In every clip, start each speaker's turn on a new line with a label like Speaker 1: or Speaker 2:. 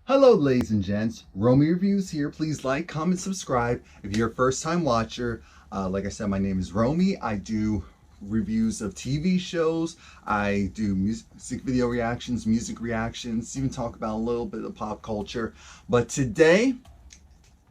Speaker 1: Hello ladies and gents, Romie Reviews here. Please like, comment, subscribe. If you're a first time watcher, like I said, my name is Romie. I do reviews of TV shows. I do music video reactions, music reactions, even talk about a little bit of pop culture. But today,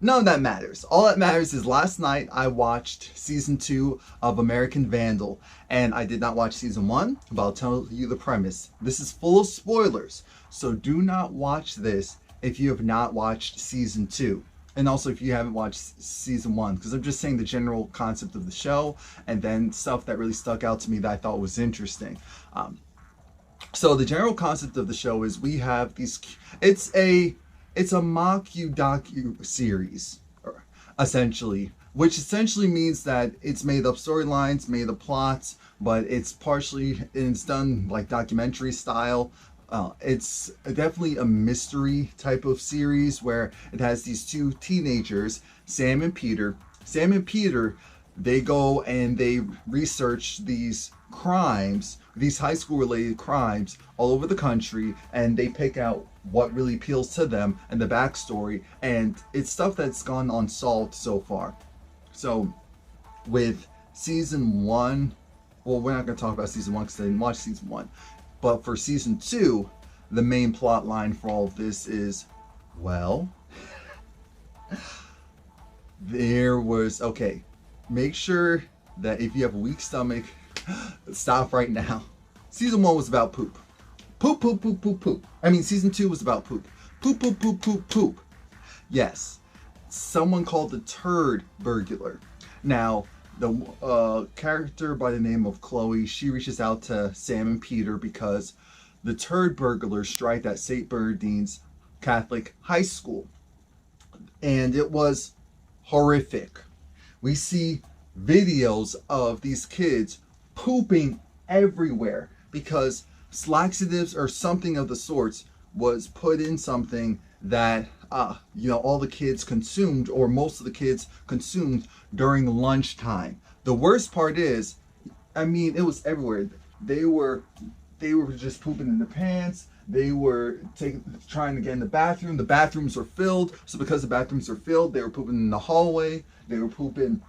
Speaker 1: none of that matters. All that matters is last night I watched season 2 of American Vandal, and I did not watch season 1, but I'll tell you the premise. This is full of spoilers, so do not watch this if you have not watched season 2. And also if you haven't watched season 1, because I'm just saying the general concept of the show, and then stuff that really stuck out to me that I thought was interesting. So the general concept of the show is we have these, it's a docu series, essentially, which essentially means that it's made up storylines, made up plots, but it's done like documentary style. It's definitely a mystery type of series where it has these two teenagers, Sam and Peter. Sam and Peter, they go and they research these crimes, these high school related crimes all over the country, and they pick out what really appeals to them and the backstory, and it's stuff that's gone unsolved so far. So with season 1, well, we're not going to talk about season 1 because I didn't watch season 1, but for season 2, the main plot line for all of this is, well, okay, make sure that if you have a weak stomach, stop right now. Season 1 was about poop. Poop, poop, poop, poop, poop. I mean, season 2 was about poop. Poop, poop, poop, poop, poop. Yes. Someone called the Turd Burglar. Now, the character by the name of Chloe, she reaches out to Sam and Peter because the Turd Burglar striked at St. Bernardine's Catholic High School. And it was horrific. We see videos of these kids pooping everywhere because laxatives or something of the sorts was put in something that all the kids consumed, or most of the kids consumed during lunchtime. The worst part is, I mean, it was everywhere. They were just pooping in the pants. They were trying to get in the bathroom. The bathrooms were filled, so because the bathrooms were filled, they were pooping in the hallway. They were pooping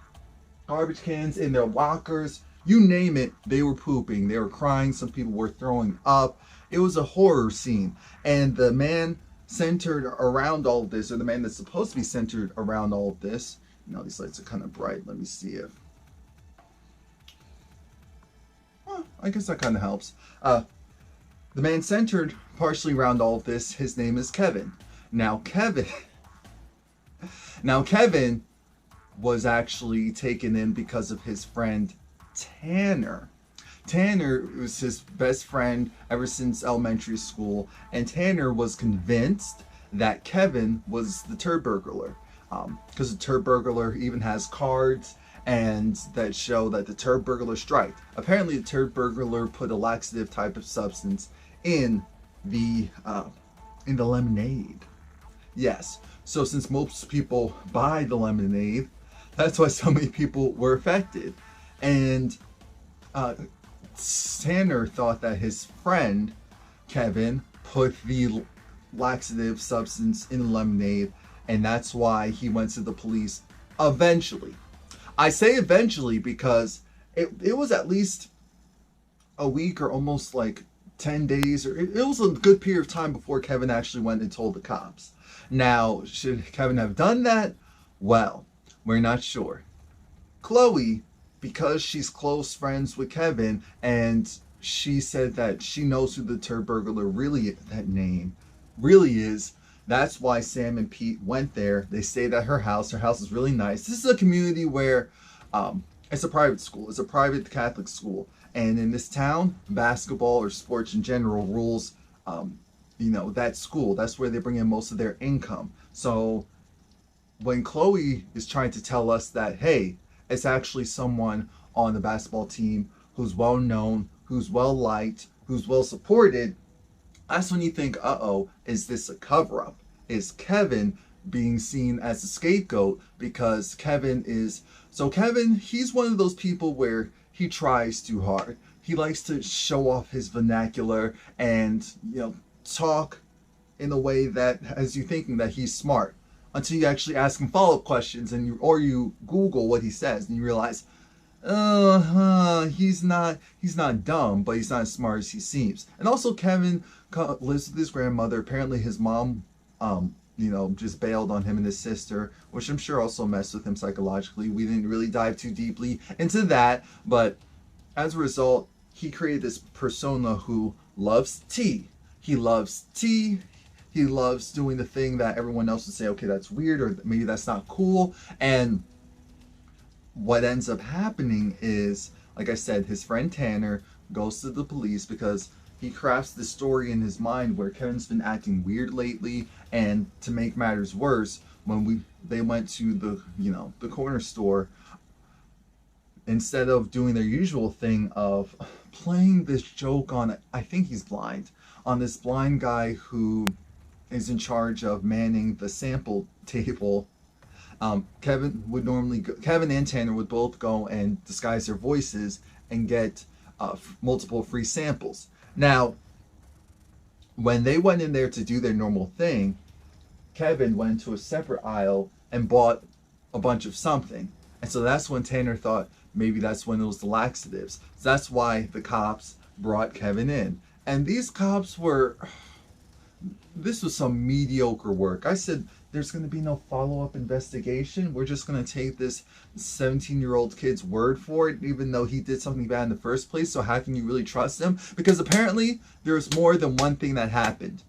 Speaker 1: garbage cans, in their lockers. You name it, they were pooping. They were crying. Some people were throwing up. It was a horror scene. And the man centered around all of this, or the man that's supposed to be centered around all of this, these lights are kind of bright. Let me see if, well, I guess that kind of helps. The man centered partially around all of this, his name is Kevin. Now Kevin was actually taken in because of his friend Tanner. Tanner was his best friend ever since elementary school, and Tanner was convinced that Kevin was the Turd Burglar, because the Turd Burglar even has cards and that show that the Turd Burglar striked. Apparently the Turd Burglar put a laxative type of substance in the lemonade. Yes, so since most people buy the lemonade, that's why so many people were affected. And Tanner thought that his friend Kevin put the laxative substance in the lemonade, and that's why he went to the police eventually. I say eventually because it was at least a week or almost like 10 days, or it was a good period of time before Kevin actually went and told the cops. Now, should Kevin have done that? Well, we're not sure. Chloe, because she's close friends with Kevin, and she said that she knows who the Turd Burglar really is. That's why Sam and Pete went there. They stayed at her house. Her house is really nice. This is a community where it's a private school. It's a private Catholic school. And in this town, basketball or sports in general rules, that school. That's where they bring in most of their income. So when Chloe is trying to tell us that, hey, it's actually someone on the basketball team who's well known, who's well liked, who's well supported, that's when you think, uh-oh, is this a cover-up? Is Kevin being seen as a scapegoat because Kevin, he's one of those people where he tries too hard. He likes to show off his vernacular and, talk in a way that has you thinking that he's smart until you actually ask him follow-up questions or you Google what he says and you realize, he's not dumb, but he's not as smart as he seems. And also Kevin lives with his grandmother. Apparently his mom, just bailed on him and his sister, which I'm sure also messed with him psychologically. We didn't really dive too deeply into that, but as a result, he created this persona who loves tea. He loves tea. He loves doing the thing that everyone else would say, okay, that's weird, or maybe that's not cool. And what ends up happening is, like I said, his friend Tanner goes to the police because he crafts this story in his mind where Kevin's been acting weird lately. And to make matters worse, when they went to the corner store, instead of doing their usual thing of playing this joke on, I think he's blind, on this blind guy who is in charge of manning the sample table, Kevin and Tanner would both go and disguise their voices and get multiple free samples. Now, when they went in there to do their normal thing, Kevin went to a separate aisle and bought a bunch of something. And so that's when Tanner thought maybe that's when it was the laxatives. So that's why the cops brought Kevin in. And these cops this was some mediocre work. I said, there's going to be no follow-up investigation. We're just going to take this 17-year-old kid's word for it, even though he did something bad in the first place. So how can you really trust him? Because apparently there's more than one thing that happened.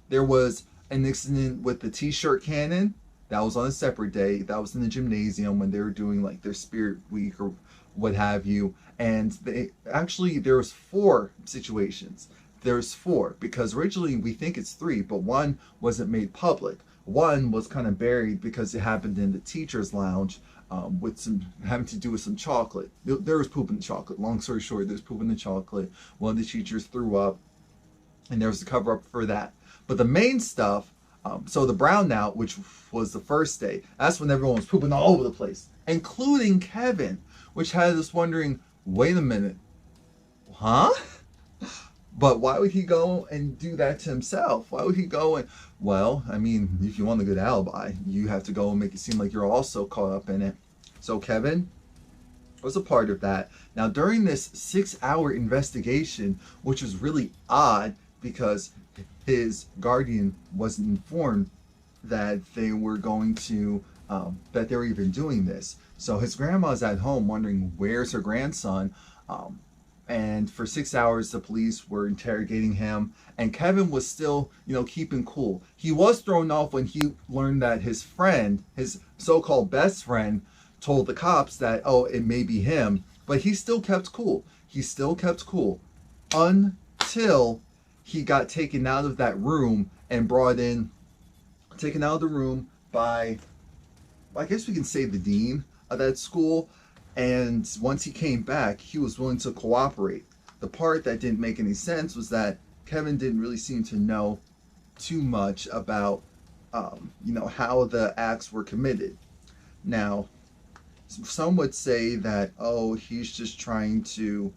Speaker 1: There was an incident with the t-shirt cannon. That was on a separate day. That was in the gymnasium when they were doing like their spirit week or what have you. And there was 4 situations. There's 4 because originally we think it's 3, but one wasn't made public. One was kind of buried because it happened in the teacher's lounge with having to do with some chocolate. There was poop in the chocolate. Long story short, there's poop in the chocolate. One of the teachers threw up, and there was a cover up for that. But the main stuff, so the brownout, which was the first day, that's when everyone was pooping all over the place, including Kevin, which had us wondering, wait a minute, huh? But why would he go and do that to himself? Why would he go and, well, I mean, if you want a good alibi, you have to go and make it seem like you're also caught up in it. So Kevin was a part of that. Now, during this 6-hour investigation, which was really odd because his guardian wasn't informed that they were going to, that they were even doing this. So his grandma's at home wondering, where's her grandson? And for 6 hours, the police were interrogating him. And Kevin was still, keeping cool. He was thrown off when he learned that his friend, his so-called best friend, told the cops that, oh, it may be him. But he still kept cool. He still kept cool until he got taken out of that room and taken out of the room by, I guess we can say the dean of that school. And once he came back, he was willing to cooperate. The part that didn't make any sense was that Kevin didn't really seem to know too much about, how the acts were committed. Now, some would say that, oh, he's just trying to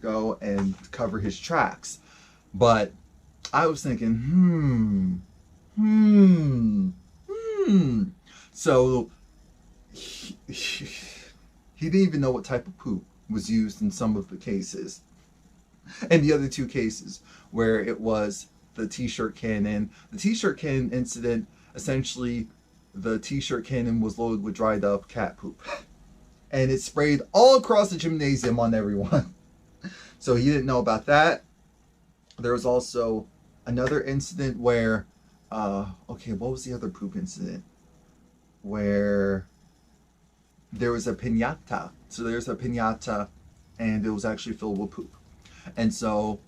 Speaker 1: go and cover his tracks. But I was thinking, So he didn't even know what type of poop was used in some of the cases. And the other 2 cases where it was the t-shirt cannon. The t-shirt cannon incident, essentially the t-shirt cannon was loaded with dried up cat poop. And it sprayed all across the gymnasium on everyone. So he didn't know about that. There was also another incident where, what was the other poop incident? Where there was a piñata. So there's a piñata and it was actually filled with poop. And so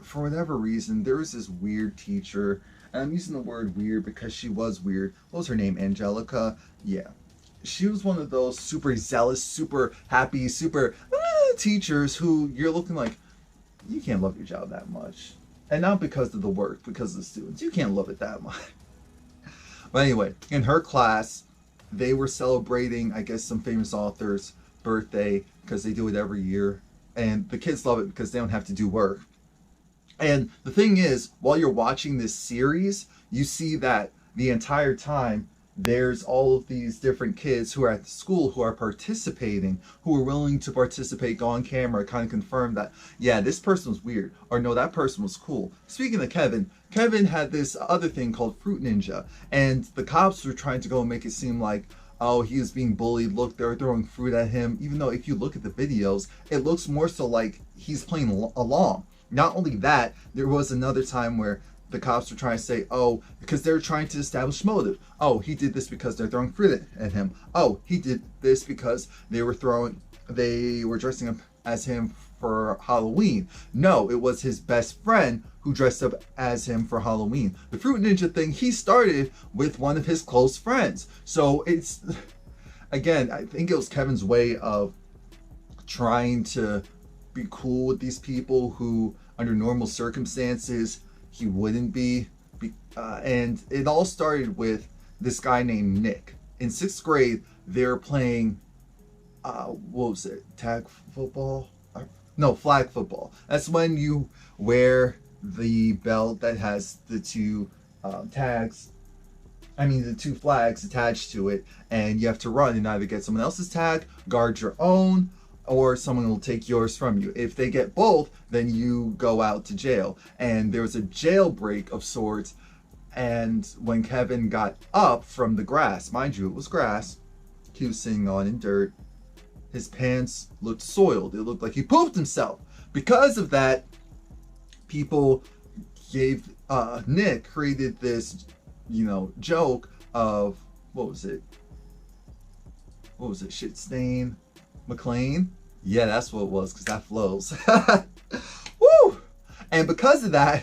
Speaker 1: for whatever reason, there was this weird teacher, and I'm using the word weird because she was weird. What was her name? Angelica? Yeah. She was one of those super zealous, super happy, super teachers who you're looking like, you can't love your job that much. And not because of the work, because of the students. You can't love it that much. But anyway, in her class, they were celebrating, I guess, some famous author's birthday because they do it every year. And the kids love it because they don't have to do work. And the thing is, while you're watching this series, you see that the entire time there's all of these different kids who are at the school who are participating, who are willing to participate, go on camera, kind of confirm that, yeah, this person was weird, or no, that person was cool. Speaking of Kevin, Kevin had this other thing called Fruit Ninja, and the cops were trying to go and make it seem like, oh, he was being bullied, look, they're throwing fruit at him, even though if you look at the videos, it looks more so like he's playing along. Not only that, there was another time where the cops were trying to say, oh, because they're trying to establish motive. Oh, he did this because they're throwing fruit at him. Oh, he did this because they were dressing up as him for Halloween. No, it was his best friend who dressed up as him for Halloween. The Fruit Ninja thing, he started with one of his close friends. So it's, again, I think it was Kevin's way of trying to be cool with these people who, under normal circumstances, he wouldn't be. And it all started with this guy named Nick. In 6th grade, they were playing, what was it, tag football? No, flag football. That's when you wear the belt that has the two the two flags attached to it, and you have to run and either get someone else's tag, guard your own, or someone will take yours from you. If they get both, then you go out to jail. And there was a jailbreak of sorts, and when Kevin got up from the grass, mind you, it was grass, he was sitting on in dirt, his pants looked soiled. It looked like he pooped himself. Because of that, people Nick created this, joke of, what was it, shit stain McLean? Yeah, that's what it was, because that flows. Woo! And because of that,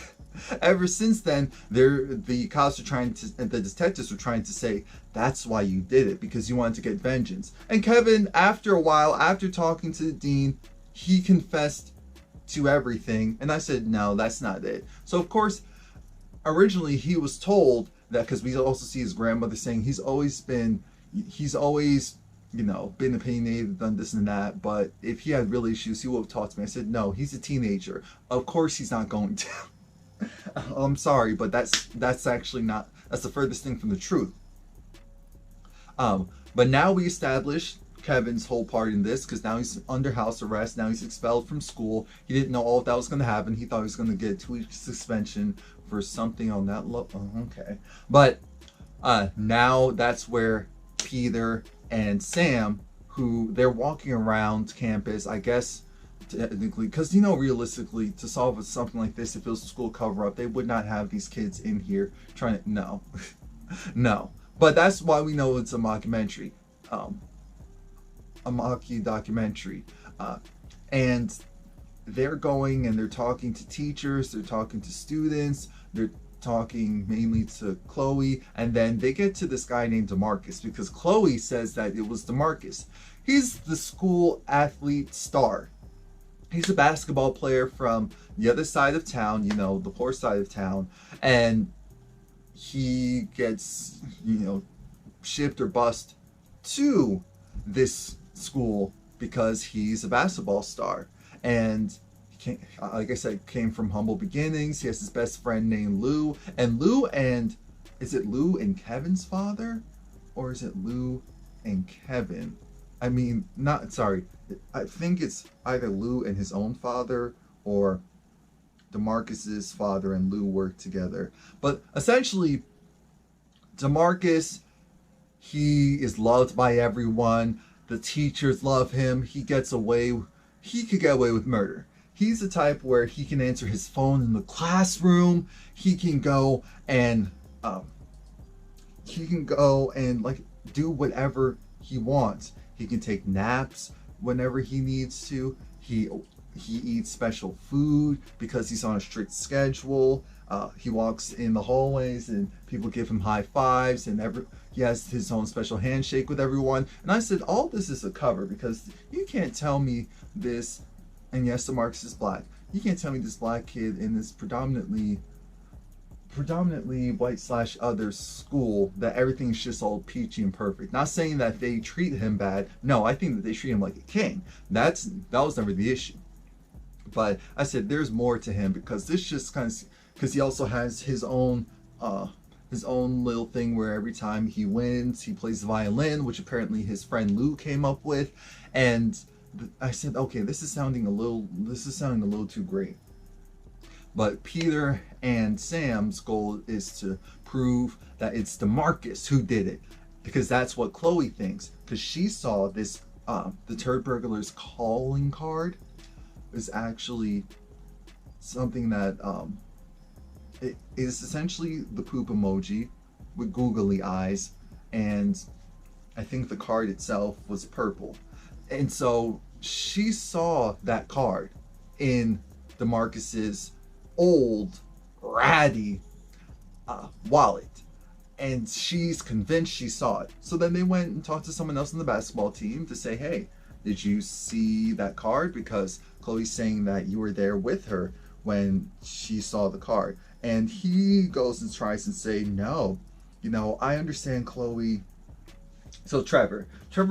Speaker 1: ever since then, the cops are trying to, and the detectives were trying to say, that's why you did it, because you wanted to get vengeance. And Kevin, after a while, after talking to the dean, he confessed to everything. And I said, no, that's not it. So, of course, originally he was told that, because we also see his grandmother saying he's always been opinionated, done this and that, but if he had real issues, he would have talked to me. I said, no, he's a teenager. Of course he's not going to. I'm sorry, but that's actually not, that's the furthest thing from the truth. But now we established Kevin's whole part in this, because now he's under house arrest, now he's expelled from school. He didn't know all of that was going to happen. He thought he was going to get a 2-week suspension for something on that level. Okay. But now that's where Peter and Sam, who they're walking around campus, I guess, technically, because realistically, to solve something like this, if it was a school cover-up, they would not have these kids in here trying to, no. No. But that's why we know it's a mockumentary. A documentary. And they're going and they're talking to teachers, they're talking to students, they're talking mainly to Chloe, and then they get to this guy named DeMarcus, because Chloe says that it was DeMarcus. He's the school athlete star. He's a basketball player from the other side of town, the poor side of town, and he gets, shipped or bused to this school because he's a basketball star. And like I said, came from humble beginnings. He has his best friend named Lou. And is it Lou and Kevin's father? Or is it Lou and Kevin? I think it's either Lou and his own father, or DeMarcus's father and Lou work together. But essentially, DeMarcus, he is loved by everyone. The teachers love him. He could get away with murder. He's the type where he can answer his phone in the classroom. He can go and do whatever he wants. He can take naps whenever he needs to. He eats special food because he's on a strict schedule. He walks in the hallways and people give him high fives, and he has his own special handshake with everyone. And I said, all this is a cover, because you can't tell me this. And yes, DeMarcus is black. You can't tell me this black kid in this predominantly white/other school that everything's just all peachy and perfect. Not saying that they treat him bad. No, I think that they treat him like a king. That was never the issue. But I said there's more to him, because this just kind of, because he also has his own little thing where every time he wins, he plays the violin, which apparently his friend Lou came up with. And I said, okay, this is sounding a little too great. But Peter and Sam's goal is to prove that it's DeMarcus who did it, because that's what Chloe thinks. Because she saw this, the Turd Burglar's calling card is actually something that it is essentially the poop emoji with googly eyes, and I think the card itself was purple. And so she saw that card in DeMarcus's old ratty wallet, and she's convinced she saw it. So then they went and talked to someone else on the basketball team to say, hey, did you see that card? Because Chloe's saying that you were there with her when she saw the card. And he goes and tries to say, no, I understand Chloe. So Trevor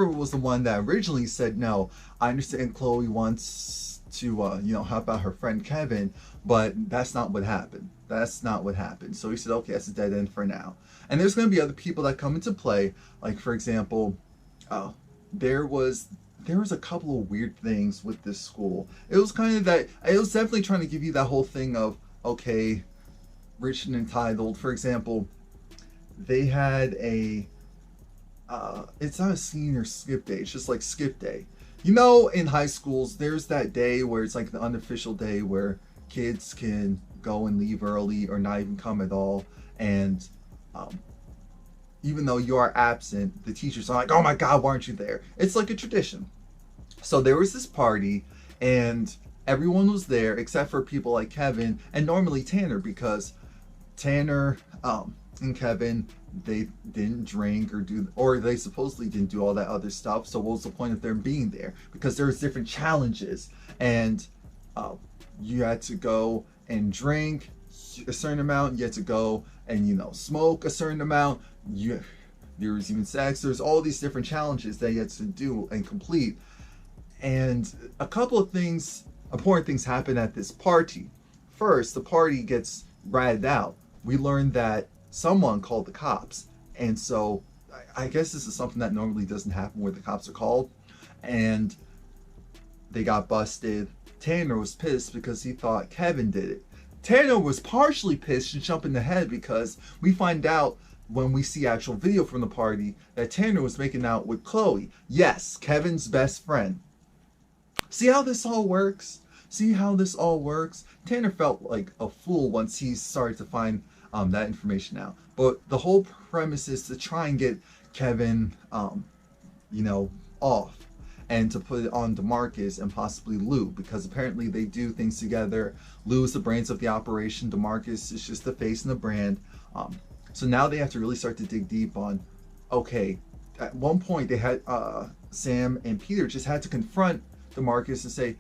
Speaker 1: was the one that originally said, no, I understand Chloe wants to, help out her friend Kevin, but that's not what happened. That's not what happened. So he said, okay, that's a dead end for now. And there's going to be other people that come into play. Like, for example, there was a couple of weird things with this school. It was definitely trying to give you that whole thing of, okay, rich and entitled. For example, they had it's not a senior skip day, it's just like skip day. In high schools, there's that day where it's like the unofficial day where kids can go and leave early or not even come at all. And even though you are absent, the teachers are like, oh my God, why aren't you there? It's like a tradition. So there was this party, and everyone was there except for people like Kevin and normally Tanner, because Tanner and Kevin, they didn't drink or they supposedly didn't do all that other stuff. So what was the point of them being there? Because there was different challenges, and you had to go and drink a certain amount. You had to go and smoke a certain amount. There was even sex. There's all these different challenges that you had to do and complete. And a couple of important things happen at this party. First, the party gets ratted out. We learned that someone called the cops. And so I guess this is something that normally doesn't happen where the cops are called. And they got busted. Tanner was pissed because he thought Kevin did it. Tanner was partially pissed to jump in the head because we find out when we see actual video from the party that Tanner was making out with Chloe. Yes, Kevin's best friend. See how this all works? Tanner felt like a fool once he started to find that information out. But the whole premise is to try and get Kevin, off, and to put it on DeMarcus and possibly Lou, because apparently they do things together. Lou is the brains of the operation. DeMarcus is just the face and the brand. So now they have to really start to dig deep on, okay, at one point they had Sam and Peter just had to confront DeMarcus and say,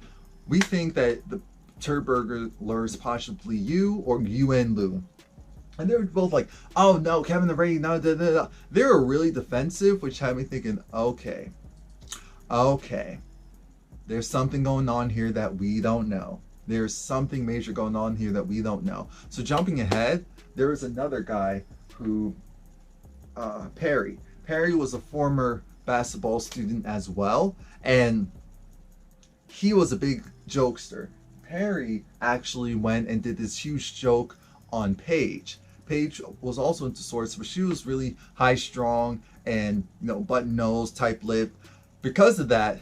Speaker 1: we think that the Turd Burglar is possibly you or you and Lou. And they were both like, oh no, Kevin the Ray, no, da, da, da. They were really defensive, which had me thinking, okay, there's something going on here that we don't know. There's something major going on here that we don't know. So jumping ahead, there was another guy who, Perry was a former basketball student as well, and he was a big jokester. Perry actually went and did this huge joke on Paige. Paige was also into sports, but she was really high strung and button nose, type lip. Because of that,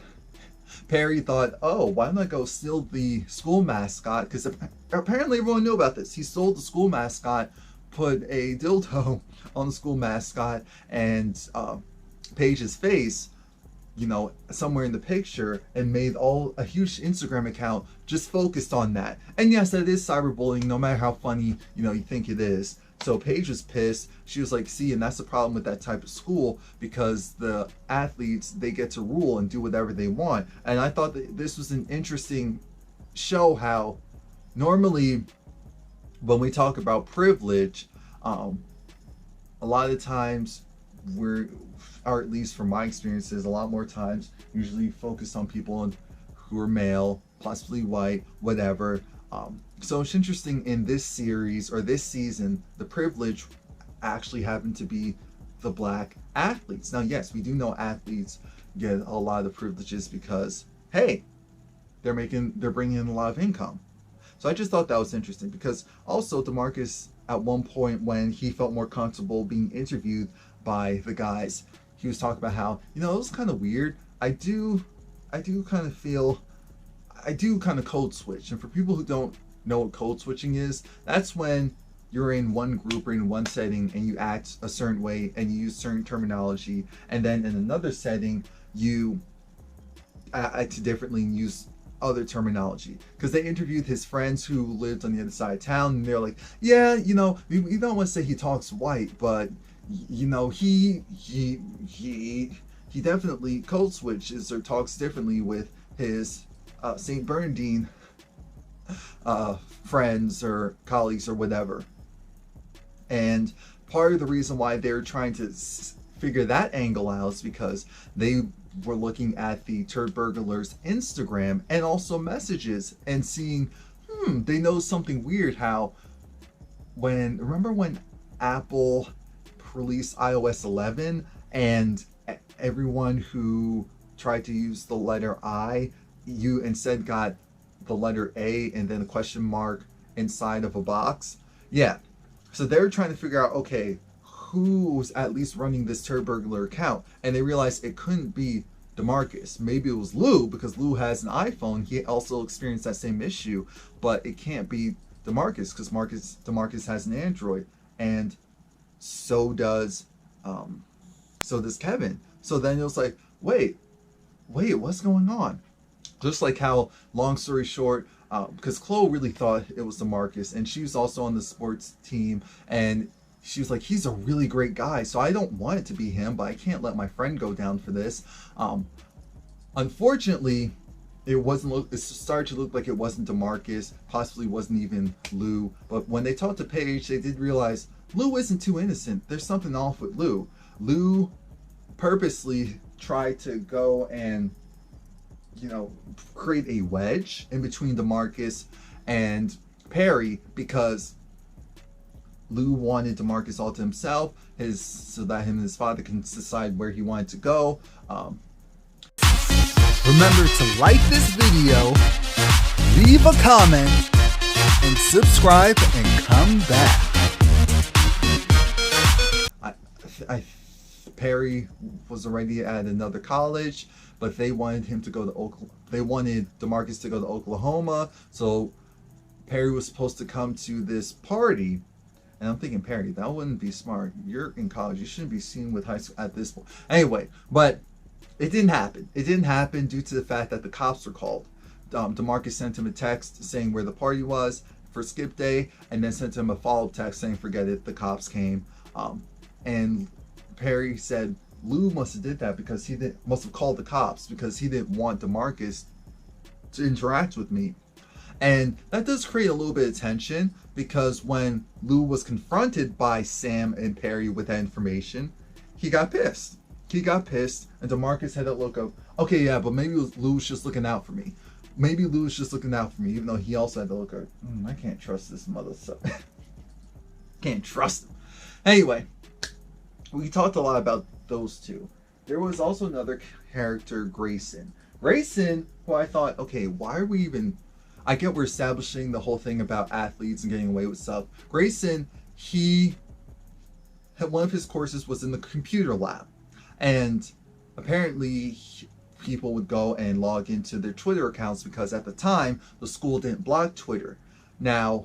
Speaker 1: Perry thought, oh, why don't I go steal the school mascot? Because apparently everyone knew about this. He stole the school mascot, put a dildo on the school mascot, and Paige's face, somewhere in the picture, and made a huge Instagram account just focused on that. And yes, that is cyberbullying, no matter how funny, you think it is. So Paige was pissed. She was like, see, and that's the problem with that type of school, because the athletes, they get to rule and do whatever they want. And I thought that this was an interesting show how normally when we talk about privilege, a lot of times or at least from my experiences, a lot more times usually focused on people who are male, possibly white, whatever. So it's interesting in this series or this season, the privilege actually happened to be the black athletes. Now, yes, we do know athletes get a lot of privileges because, hey, they're bringing in a lot of income. So I just thought that was interesting because also DeMarcus, at one point when he felt more comfortable being interviewed by the guys, he was talking about how, it was kind of weird. I do kind of code switch. And for people who don't know what code switching is, that's when you're in one group or in one setting and you act a certain way and you use certain terminology, and then in another setting you act differently and use other terminology. Because they interviewed his friends who lived on the other side of town, and they're like, yeah, we don't want to say he talks white, but he definitely code switches or talks differently with his St. Bernardine friends or colleagues or whatever. And part of the reason why they're trying to figure that angle out is because they were looking at the Turd Burglar's Instagram and also messages and seeing, they know something weird. How remember when Apple released iOS 11 and everyone who tried to use the letter I, you instead got the letter A and then a question mark inside of a box? Yeah. So they're trying to figure out, okay, who's at least running this Turd Burglar account? And they realized it couldn't be DeMarcus. Maybe it was Lou, because Lou has an iPhone. He also experienced that same issue, but it can't be DeMarcus because DeMarcus has an Android, and so does Kevin. So then it was like, wait, what's going on? Just like how, long story short, because Chloe really thought it was DeMarcus, and she was also on the sports team, and she was like, he's a really great guy, so I don't want it to be him, but I can't let my friend go down for this. Unfortunately, it started to look like it wasn't DeMarcus, possibly wasn't even Lou, but when they talked to Paige, they did realize Lou isn't too innocent. There's something off with Lou. Lou purposely tried to go and create a wedge in between DeMarcus and Perry because Lou wanted DeMarcus all to himself, so that him and his father can decide where he wanted to go.
Speaker 2: Remember to like this video, leave a comment, and subscribe and come back.
Speaker 1: Perry was already at another college, but they wanted him to go to They wanted DeMarcus to go to Oklahoma, so Perry was supposed to come to this party. And I'm thinking, Perry, that wouldn't be smart. You're in college. You shouldn't be seen with high school at this point. Anyway, but it didn't happen. It didn't happen due to the fact that the cops were called. DeMarcus sent him a text saying where the party was for skip day, and then sent him a follow-up text saying, forget it, the cops came. And Perry said Lou must have did that because must have called the cops because he didn't want DeMarcus to interact with me. And that does create a little bit of tension because when Lou was confronted by Sam and Perry with that information, he got pissed. And DeMarcus had that look of, okay, yeah, but maybe Lou was just looking out for me. Even though he also had the look of, I can't trust this mother sucker. Can't trust him. Anyway, we talked a lot about those two. There was also another character, Grayson, who I thought, okay, why are we even... I get we're establishing the whole thing about athletes and getting away with stuff. Grayson, one of his courses was in the computer lab. And apparently people would go and log into their Twitter accounts because at the time, the school didn't block Twitter. Now,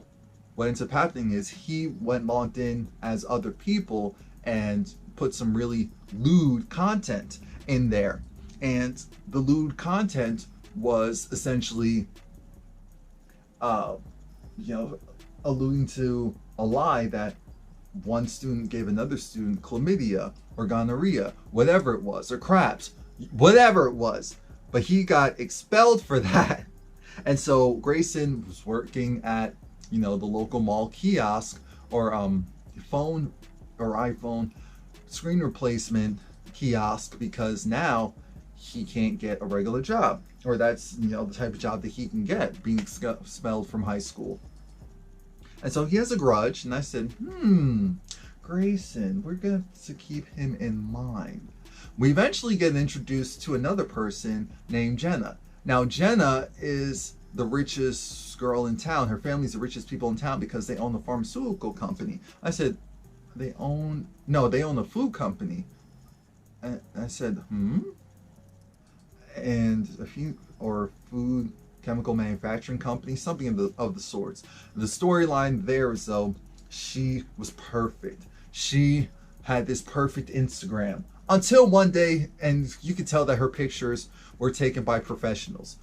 Speaker 1: what ends up happening is he logged in as other people and put some really lewd content in there. And the lewd content was essentially alluding to a lie that one student gave another student chlamydia or gonorrhea, whatever it was, or craps, whatever it was. But he got expelled for that. And so Grayson was working at, the local mall kiosk or phone or iPhone screen replacement kiosk because now he can't get a regular job, or that's, you know, the type of job that he can get, being expelled from high school. And so he has a grudge, and I said, Grayson, we're going to keep him in mind. We eventually get introduced to another person named Jenna. Now, Jenna is the richest girl in town. Her family's the richest people in town because they own a pharmaceutical company. I said, they own a food company. And I said, and or food chemical manufacturing company, something of the sorts. The storyline there is, though, she was perfect. She had this perfect Instagram until one day, and you could tell that her pictures were taken by professionals.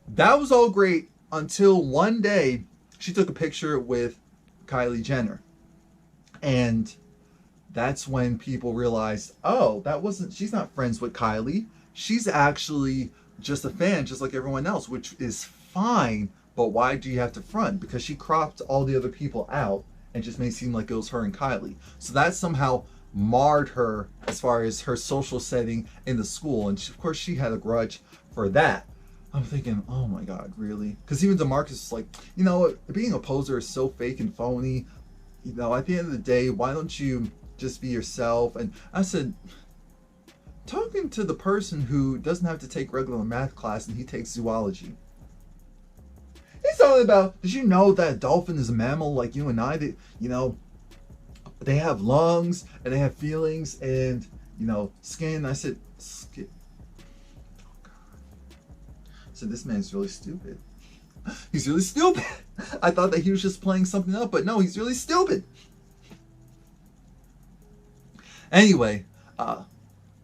Speaker 1: That was all great until one day she took a picture with Kylie Jenner, and that's when people realized, oh, she's not friends with Kylie. She's actually just a fan, just like everyone else, which is fine. But why do you have to front? Because she cropped all the other people out and just made it seem like it was her and Kylie. So that somehow marred her as far as her social setting in the school. And of course, she had a grudge for that. I'm thinking, oh my God, really? Because even DeMarcus is like, you know, being a poser is so fake and phony. You know, at the end of the day, why don't you just be yourself? And I said, talking to the person who doesn't have to take regular math class and he takes zoology. He's talking about, did you know that a dolphin is a mammal like you and I? That, you know, they have lungs and they have feelings and, you know, skin. I said, skin. Oh God. So this man's really stupid. He's really stupid. I thought that he was just playing something up, but no, he's really stupid. Anyway,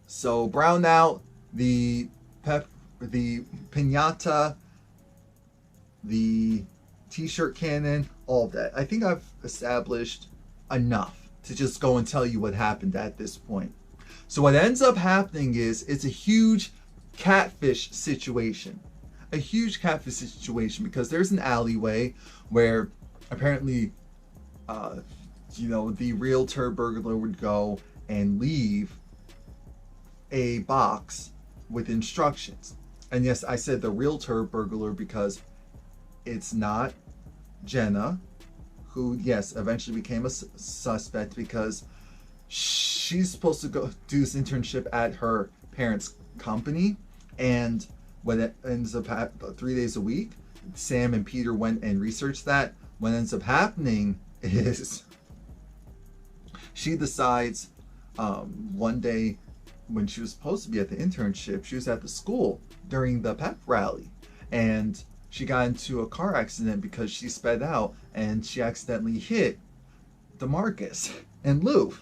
Speaker 1: so brown out, the piñata, the t-shirt cannon, all of that. I think I've established enough to just go and tell you what happened at this point. So what ends up happening is it's a huge catfish situation. A huge catfish situation because there's an alleyway where apparently, you know, the real Turd Burglar would go and leave a box with instructions. And yes, I said the real Turd Burglar because it's not Jenna, who, yes, eventually became a suspect because she's supposed to go do this internship at her parents' company. And when it ends up 3 days a week, Sam and Peter went and researched that. What ends up happening is she decides one day when she was supposed to be at the internship, she was at the school during the pep rally, and she got into a car accident because she sped out and she accidentally hit DeMarcus and Lou.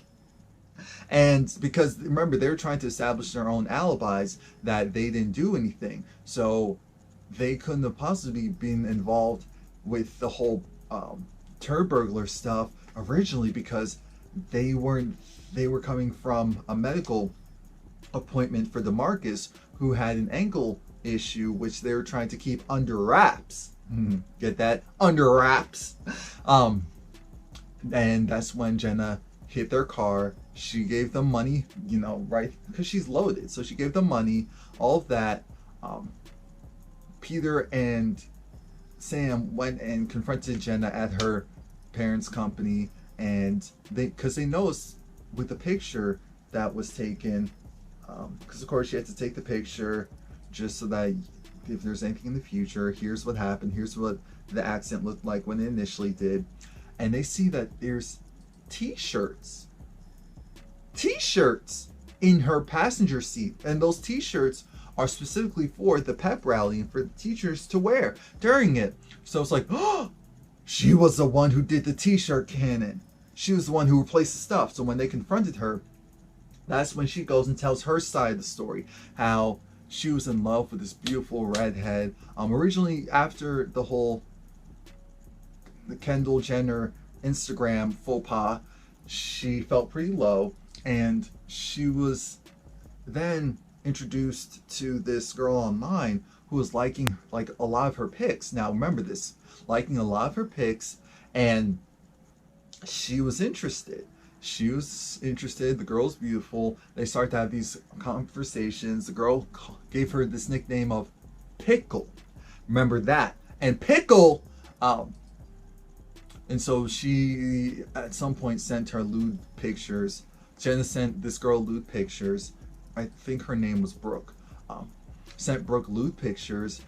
Speaker 1: And because remember, they were trying to establish their own alibis that they didn't do anything, so they couldn't have possibly been involved with the whole Turd Burglar stuff originally because they were coming from a medical appointment for DeMarcus, who had an ankle issue which they were trying to keep under wraps. Get that? Under wraps. And that's when Jenna hit their car. She gave them money, you know, right, because she's loaded, so she gave them money, all of that. Peter and Sam went and confronted Jenna at her parents' company, and because they noticed with the picture that was taken, because of course she had to take the picture just so that if there's anything in the future, here's what happened, here's what the accident looked like when it initially did. And they see that there's t-shirts in her passenger seat, and those t-shirts are specifically for the pep rally and for the teachers to wear during it. So it's like, oh, she was the one who did the t-shirt cannon. She was the one who replaced the stuff. So when they confronted her, that's when she goes and tells her side of the story, how she was in love with this beautiful redhead. Originally, after the whole Kendall Jenner Instagram faux pas, she felt pretty low, and she was then introduced to this girl online who was liking like a lot of her pics. Now remember this, liking a lot of her pics, and she was interested. She was interested. The girl's beautiful. They start to have these conversations. The girl gave her this nickname of Pickle. Remember that? And Pickle, and so she at some point sent her lewd pictures. Jenna sent this girl lewd pictures. I think her name was Brooke. Sent Brooke lewd pictures,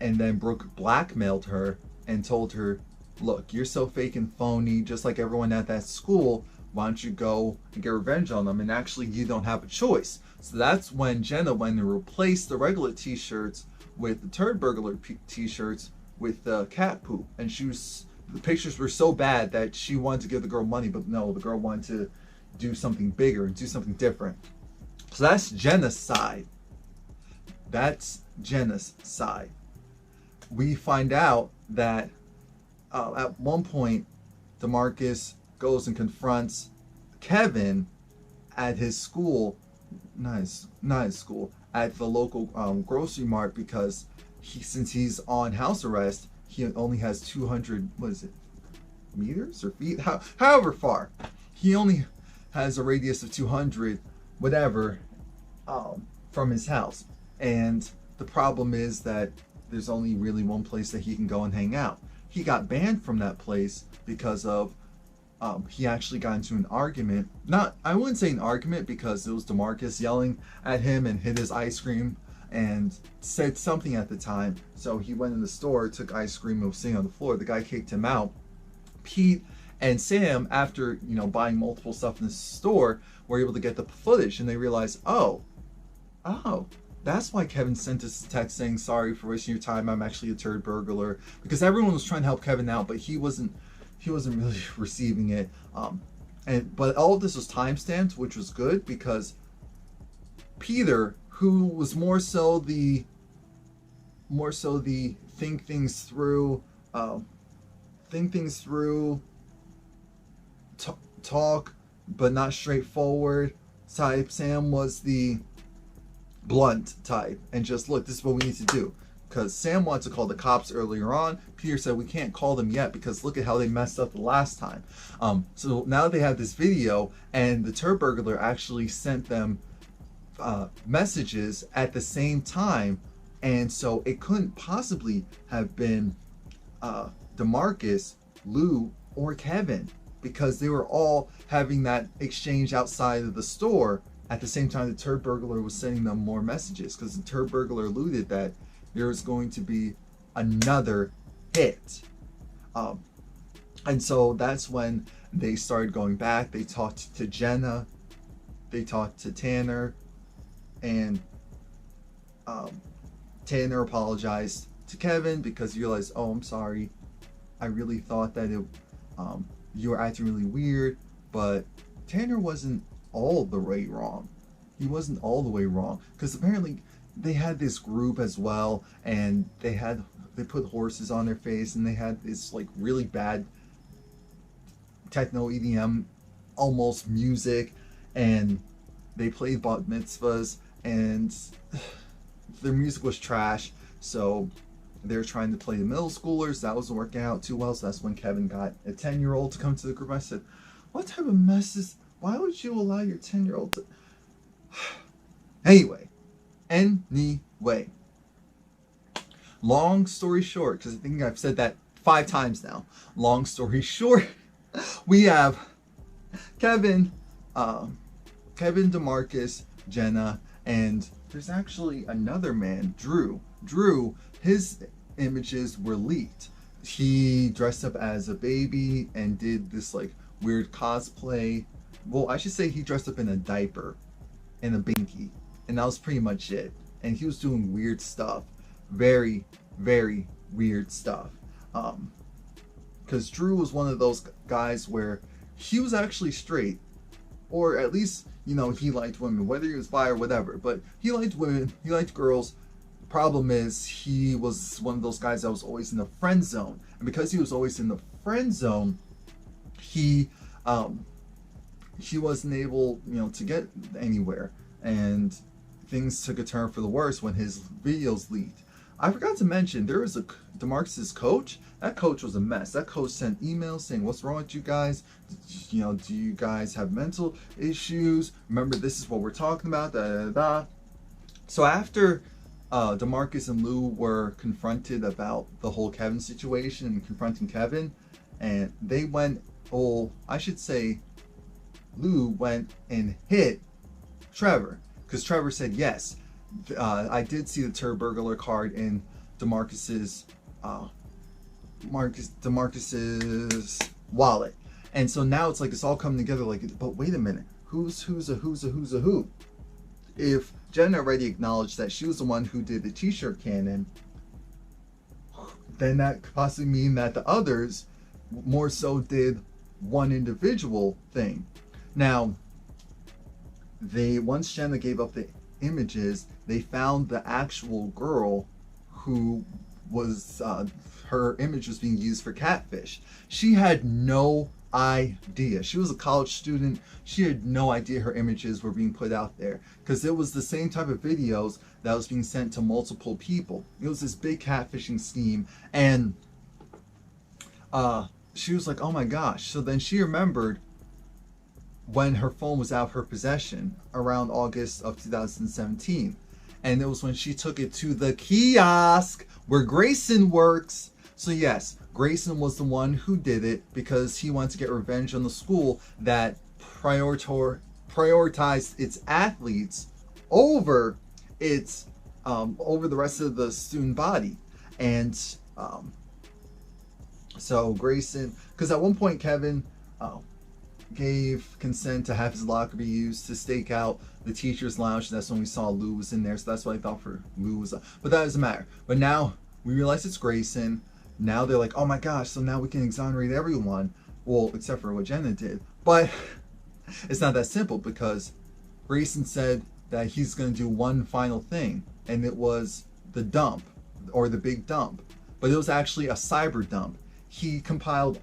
Speaker 1: and then Brooke blackmailed her and told her, look, you're so fake and phony, just like everyone at that school. Why don't you go and get revenge on them? And actually, you don't have a choice. So that's when Jenna went and replaced the regular t-shirts with the Turd Burglar t-shirts with the cat poop. And the pictures were so bad that she wanted to give the girl money, but no, the girl wanted to do something bigger and do something different. So that's Jenna's side. That's Jenna's side. We find out that at one point, DeMarcus goes and confronts Kevin at his school, not his school, at the local grocery mart, because since he's on house arrest, he only has 200, what is it, meters or feet? However far. He only has a radius of 200, whatever, from his house. And the problem is that there's only really one place that he can go and hang out. He got banned from that place because of he actually got into an argument. I wouldn't say an argument, because it was DeMarcus yelling at him and hit his ice cream and said something at the time. So he went in the store, took ice cream, and was sitting on the floor. The guy kicked him out. Pete and Sam, after buying multiple stuff in the store, were able to get the footage, and they realized, oh, that's why Kevin sent us a text saying, sorry for wasting your time, I'm actually a turd burglar, because everyone was trying to help Kevin out, but he wasn't really receiving it. But all of this was timestamped, which was good, because Peter, who was more so the think things through, talk but not straightforward type. Sam was the blunt type, and just, look, this is what we need to do. Because Sam wanted to call the cops earlier on. Peter said, we can't call them yet because look at how they messed up the last time. So now they have this video, and the Turd Burglar actually sent them messages at the same time. And so it couldn't possibly have been DeMarcus, Lou, or Kevin, because they were all having that exchange outside of the store at the same time the Turd Burglar was sending them more messages, because the Turd Burglar alluded that there was going to be another hit. And so that's when they started going back. They talked to Jenna, they talked to Tanner, and Tanner apologized to Kevin because he realized, oh, I'm sorry, I really thought that you were acting really weird. But Tanner wasn't all the way wrong. He wasn't all the way wrong, because apparently they had this group as well, and they put horses on their face, and they had this like really bad techno EDM almost music, and they played bat mitzvahs, and their music was trash. So they're trying to play the middle schoolers. That wasn't working out too well. So that's when Kevin got a 10-year-old to come to the group. I said, what type of mess is, why would you allow your 10-year-old to Anyway, long story short, because I think I've said that 5 times now. Long story short, we have Kevin, DeMarcus, Jenna, and there's actually another man, Drew. His images were leaked. He dressed up as a baby and did this like weird cosplay. Well, I should say he dressed up in a diaper and a binky, and that was pretty much it. And he was doing weird stuff, very, very weird stuff. Because Drew was one of those guys where he was actually straight, or at least, he liked women, whether he was bi or whatever, but he liked women, he liked girls. The problem is he was one of those guys that was always in the friend zone, and because he was always in the friend zone, he wasn't able, to get anywhere, and things took a turn for the worse when his videos leaked. I forgot to mention, there was a DeMarcus's coach. That coach was a mess. That coach sent emails saying, "What's wrong with you guys? You know, do you guys have mental issues? Remember, this is what we're talking about." Da, da, da. So after DeMarcus and Lou were confronted about the whole Kevin situation and confronting Kevin, and they went, oh, I should say, Lou went and hit Trevor, because Trevor said, yes, I did see the Turd Burglar card in DeMarcus's wallet. And so now it's like it's all coming together, like, but wait a minute, who's a who? If Jen already acknowledged that she was the one who did the t-shirt cannon, then that could possibly mean that the others more so did one individual thing. Now, once Jenna gave up the images, they found the actual girl who was, her image was being used for catfish. She had no idea. She was a college student. She had no idea her images were being put out there, because it was the same type of videos that was being sent to multiple people. It was this big catfishing scheme, and she was like, oh my gosh. So then she remembered when her phone was out of her possession around August of 2017. And it was when she took it to the kiosk where Grayson works. So yes, Grayson was the one who did it because he wanted to get revenge on the school that prioritized its athletes over its over the rest of the student body. And so Grayson, because at one point Kevin gave consent to have his locker be used to stake out the teacher's lounge. That's when we saw Lou was in there, so that's what I thought for Lou was, but that doesn't matter. But now we realize it's Grayson. Now they're like, oh my gosh, so now we can exonerate everyone, well, except for what Jenna did. But it's not that simple, because Grayson said that he's going to do one final thing, and it was the dump, or the big dump, but it was actually a cyber dump. He compiled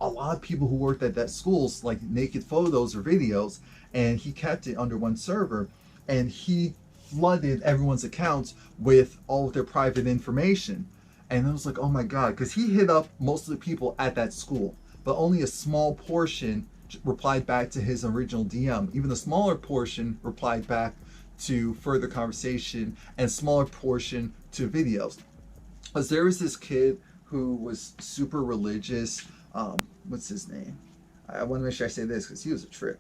Speaker 1: a lot of people who worked at that school's like naked photos or videos, and he kept it under one server, and he flooded everyone's accounts with all of their private information. And I was like, oh my god, because he hit up most of the people at that school, but only a small portion replied back to his original DM. Even a smaller portion replied back to further conversation, and a smaller portion to videos. Because there was this kid who was super religious. What's his name? I want to make sure I say this because he was a trip.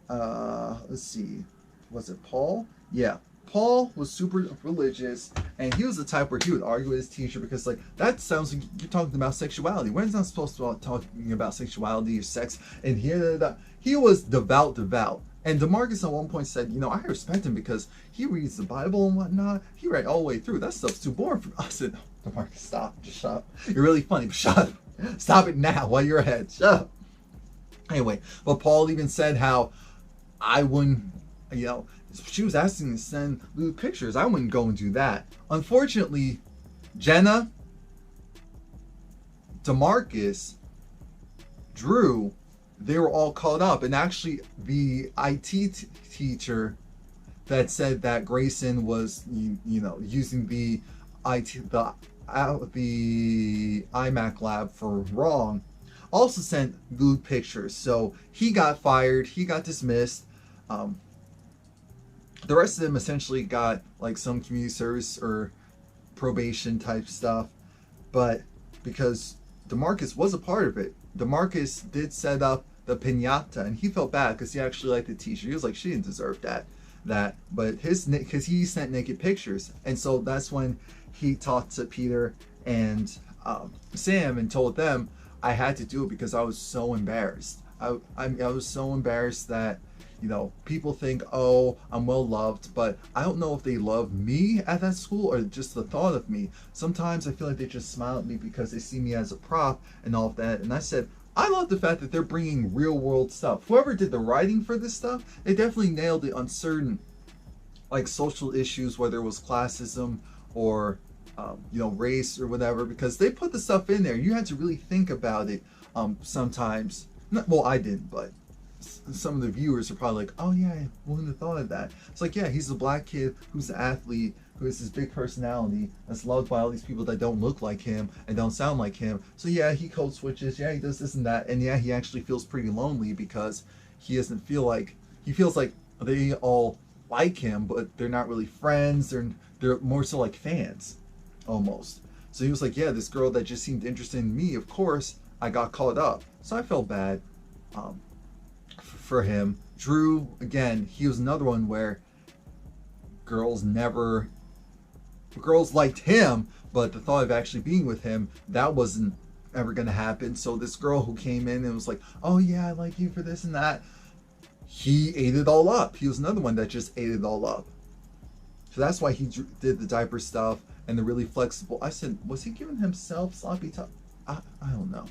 Speaker 1: Let's see. Was it Paul? Yeah. Paul was super religious, and he was the type where he would argue with his teacher because, like, that sounds like you're talking about sexuality. We're not supposed to be talking about sexuality or sex. And he was devout. And DeMarcus at one point said, you know, I respect him because he reads the Bible and whatnot. He read all the way through. That stuff's too boring for us. I said, DeMarcus, stop. Just shut up. You're really funny, but shut up. Stop it now while you're ahead. Shut up. Anyway, but Paul even said how I wouldn't, you know, she was asking to send Lou pictures. I wouldn't go and do that. Unfortunately, Jenna, DeMarcus, Drew, they were all caught up. And actually, the IT teacher that said that Grayson was, you know, using the iMac lab for wrong, also sent Lou pictures. So he got fired. He got dismissed. The rest of them essentially got like some community service or probation type stuff. But because DeMarcus was a part of it, DeMarcus did set up the piñata, and he felt bad because he actually liked the t-shirt. He was like, she didn't deserve that. But because he sent naked pictures, and so that's when he talked to Peter and Sam and told them, I had to do it because I was so embarrassed. I was so embarrassed that, you know, people think, oh, I'm well loved, but I don't know if they love me at that school or just the thought of me. Sometimes I feel like they just smile at me because they see me as a prop and all of that. And I said, I love the fact that they're bringing real world stuff. Whoever did the writing for this stuff, they definitely nailed it on certain like social issues, whether it was classism or you know, race or whatever, because they put the stuff in there. You had to really think about it sometimes. Well, I didn't, but some of the viewers are probably like, oh yeah, I wouldn't have thought of that. It's like, yeah, he's a black kid who's an athlete who has this big personality that's loved by all these people that don't look like him and don't sound like him. So yeah, he code switches, yeah, he does this and that, and yeah, he actually feels pretty lonely because he doesn't feel like, he feels like they all like him, but they're not really friends. They're more so like fans, almost. So he was like, yeah, this girl that just seemed interested in me, of course, I got caught up. So I felt bad for him. Drew, again, he was another one where girls liked him, but the thought of actually being with him, that wasn't ever going to happen. So this girl who came in and was like, oh yeah, I like you for this and that, he ate it all up. He was another one that just ate it all up. So that's why he did the diaper stuff and the really flexible. I said, was he giving himself sloppy top? I don't know.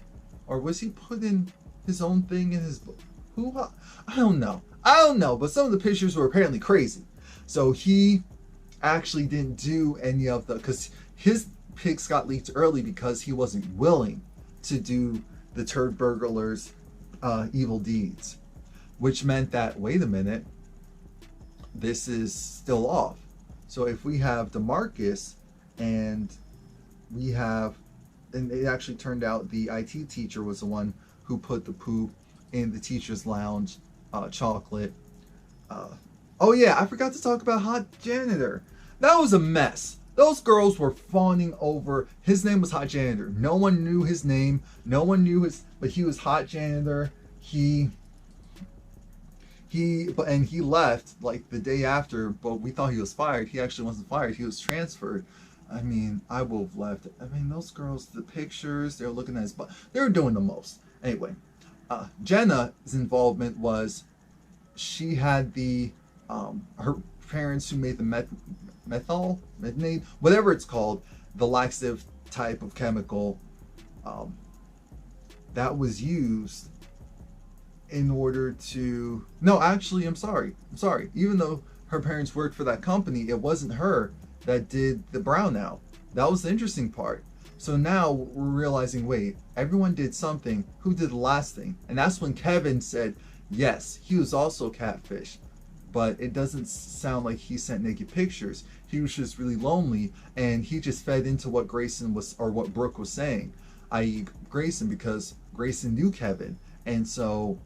Speaker 1: Or was he putting his own thing in his book? I don't know. But some of the pictures were apparently crazy. So he actually didn't do any of the, because his pics got leaked early because he wasn't willing to do the Turd Burglar's evil deeds, which meant that, wait a minute, this is still off. So if we have DeMarcus and it actually turned out the IT teacher was the one who put the poop in the teacher's lounge chocolate. Oh yeah, I forgot to talk about Hot Janitor. That was a mess. Those girls were fawning over, his name was Hot Janitor. No one knew his name. No one knew but he was Hot Janitor. He left like the day after, but we thought he was fired. He actually wasn't fired. He was transferred. I mean, I would have left. I mean, those girls, the pictures, they were looking at his butt. They were doing the most. Anyway, Jenna's involvement was she had her parents who made the methanate, whatever it's called, the laxative type of chemical that was used in order to, no, actually, I'm sorry. Even though her parents worked for that company, it wasn't her that did the brownout. That was the interesting part. So now we're realizing, wait, everyone did something. Who did the last thing? And that's when Kevin said, yes, he was also catfish, but it doesn't sound like he sent naked pictures. He was just really lonely, and he just fed into what Grayson was, or what Brooke was saying, i.e. Grayson, because Grayson knew Kevin. And so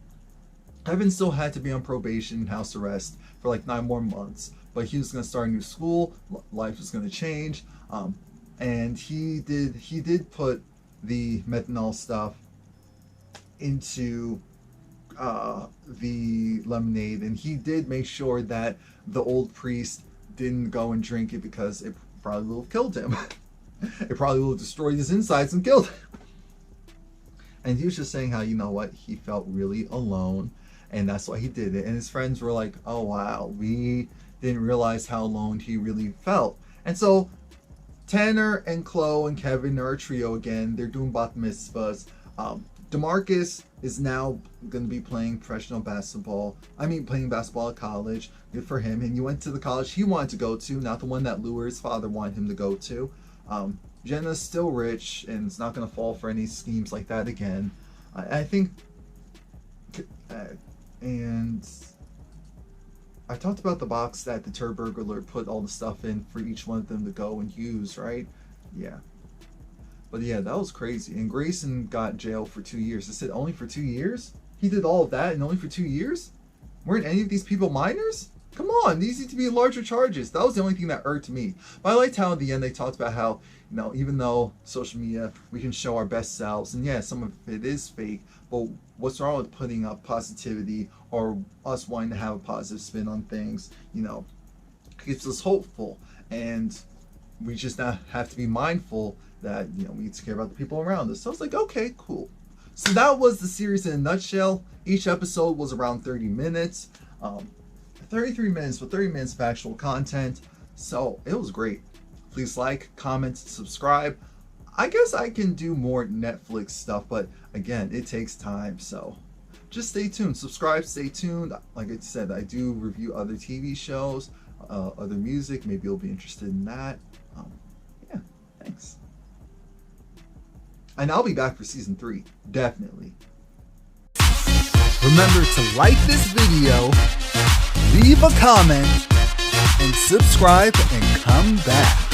Speaker 1: Kevin still had to be on probation, house arrest for like 9 more months, but he was going to start a new school. Life was going to change. And he did put the methanol stuff into the lemonade, and he did make sure that the old priest didn't go and drink it because it probably would have killed him. It probably would have destroyed his insides and killed him. And he was just saying how, you know what, he felt really alone, and that's why he did it. And his friends were like, oh wow, we didn't realize how alone he really felt. And so Tanner and Chloe and Kevin are a trio again. They're doing bat mitzvahs. DeMarcus is now going to be playing professional basketball. Playing basketball at college. Good for him. And he went to the college he wanted to go to, not the one that Lou or his father wanted him to go to. Jenna's still rich and is not going to fall for any schemes like that again. I think, and I talked about the box that the Turd Burglar put all the stuff in for each one of them to go and use, right? Yeah. But yeah, that was crazy. And Grayson got jailed for 2 years. I said, only for 2 years? He did all of that and only for 2 years? Weren't any of these people minors? Come on, these need to be larger charges. That was the only thing that irked me. But I liked how in the end they talked about how, you know, even though social media, we can show our best selves, and yeah, some of it is fake, but what's wrong with putting up positivity or us wanting to have a positive spin on things? You know, keeps us hopeful, and we just now have to be mindful that, you know, we need to care about the people around us. So I was like, okay, cool. So that was the series in a nutshell. Each episode was around 30 minutes. 33 minutes, but 30 minutes of actual content. So it was great. Please like, comment, subscribe. I guess I can do more Netflix stuff, but again, it takes time. So just stay tuned. Subscribe, stay tuned. Like I said, I do review other TV shows, other music. Maybe you'll be interested in that. Yeah, thanks. And I'll be back for season 3, definitely.
Speaker 2: Remember to like this video, leave a comment, and subscribe and come back.